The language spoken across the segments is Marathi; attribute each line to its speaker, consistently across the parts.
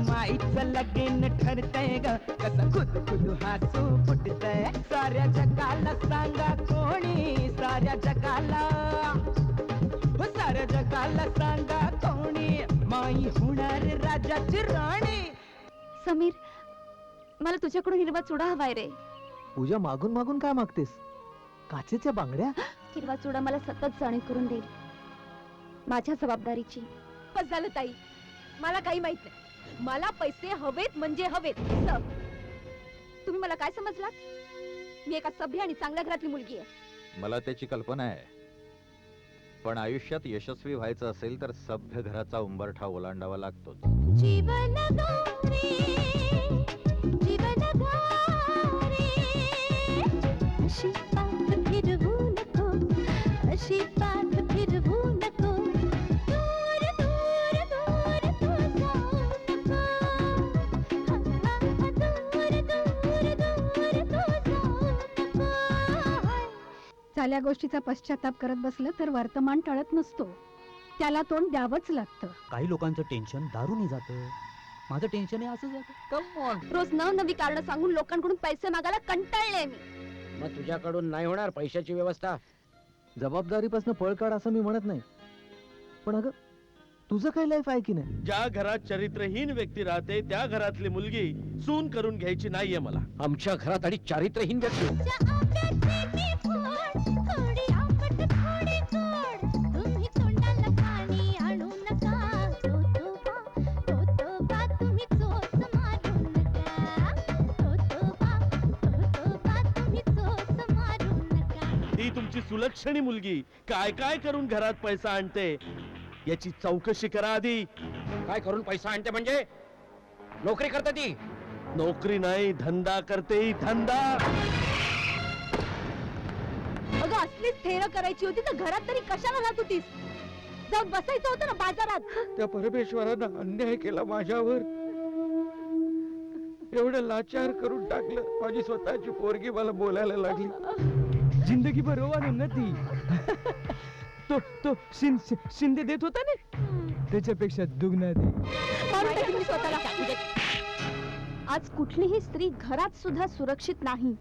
Speaker 1: माईचं लगीन ठरतंय ग कसं खुद खुद हसू फुटतंय साऱ्या जगाला सांगा कोणी साऱ्या जगाला साऱ्या जगाला सांगा कोणी माई होणार राजाची राणी.
Speaker 2: समीर, मला तुझ्याकडून हिरवा चुडा हवाय रे.
Speaker 3: पूजा, मागून मागून काय मागतेस? काचेच्या बांगड्या?
Speaker 2: हिरवा चुडा मला सतत जाणीव करून देईल माझ्या जबाबदारीची.
Speaker 4: बस झालं ताई, मला काही माहित नाही. मला पैसे हवेत म्हणजे हवेत.
Speaker 2: तुम्ही मला काय समजलात? मी एका सभ्य आणि चांगल्या घरातली मुलगी आहे.
Speaker 5: मला त्याची कल्पना आहे, पण आयुष्यात यशस्वी व्हायचं असेल तर सभ्य घराचा उंबरठा ओलांडावा लागतो.
Speaker 2: जीवन गौरी, जीवन गौरी, अशी पाठ फिरवू नको, अशी पाठ फिरवू नको, दूर दूर दूर तू जाऊ नको, दूर दूर दूर तू जाऊ नको.
Speaker 4: चाल्या गोष्टीचा पश्चाताप करत बसलं तर वर्तमान टळत नसतो, त्याला तोंड द्यावंच लागतं.
Speaker 3: काही लोकांचं टेन्शन दारूनी जातं, माझं टेन्शन आहे असं जातं. Come on.
Speaker 2: रोज नवनवी कारण सांगून लोकांकडून पैसे मागायला कंटाळले मी.
Speaker 6: मग तुझ्याकडून नाही होणार पैशाची व्यवस्था?
Speaker 3: जबाबदारीपासून पळ काढ असं मी म्हणत नाही, पण अगं तुझं काही लाईफ आहे की नाही?
Speaker 7: ज्या घरात चरित्रहीन व्यक्ती राहते त्या घरातली मुलगी सून करून घ्यायची नाहीये मला.
Speaker 6: आमच्या घरात आणि चारित्रहीन व्यक्ती.
Speaker 7: ही तुमची सुलक्षणी मुलगी काय काय करून घरात पैसा आणते याची चौकशी करा आधी.
Speaker 6: काय करून पैसा आणते म्हणजे? नोकरी करते ती?
Speaker 7: नोकरी नाही, धंदा करते ही, धंदा.
Speaker 4: अगं असलीच थेरं करायची होती तर घरात तरी कशाला राहत होतीस? जाऊन बसायचं होतं ना बाजारात.
Speaker 6: त्या परमेश्वरानं अन्याय केला माझ्यावर, एवढं लाचार करून टाकलं. माझी स्वतःची पोरगी मला बोलायला लागली.
Speaker 3: जिंदगी बरोबर उन्नती. तो शिंदे देत होता ना, त्याच्यापेक्षा दुगना दे.
Speaker 2: आज कुठलीही स्त्री घरात सुद्धा सुरक्षित नाही.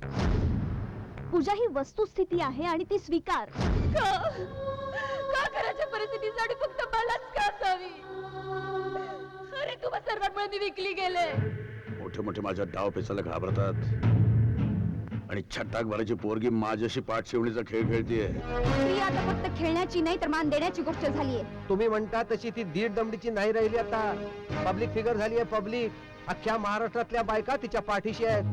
Speaker 2: पूजा ही वस्तुस्थिती आहे आणि ती स्वीकार.
Speaker 4: का घराच्या परिस्थितीसाठी फक्त मलाच का असावी? अरे तुम्हा सर्वांमुळे मी विकली गेले.
Speaker 8: मोठे मोठे माझ्या डाव पेचायला घाबरतात आणि छटाक भराची पोरगी माझ्याशी पाठ शिवणीचा खेळ खेळतीये.
Speaker 2: स्त्री आता फक्त खेळण्याची नाही तर मान देण्याची गोष्ट झालीये.
Speaker 6: तुम्ही म्हणता तशी ती दीड दमडीची नाही राहिली. आता पब्लिक फिगर झाली आहे. पब्लिक अख्ख्या महाराष्ट्रातल्या बायका तिच्या पाठीशी आहेत.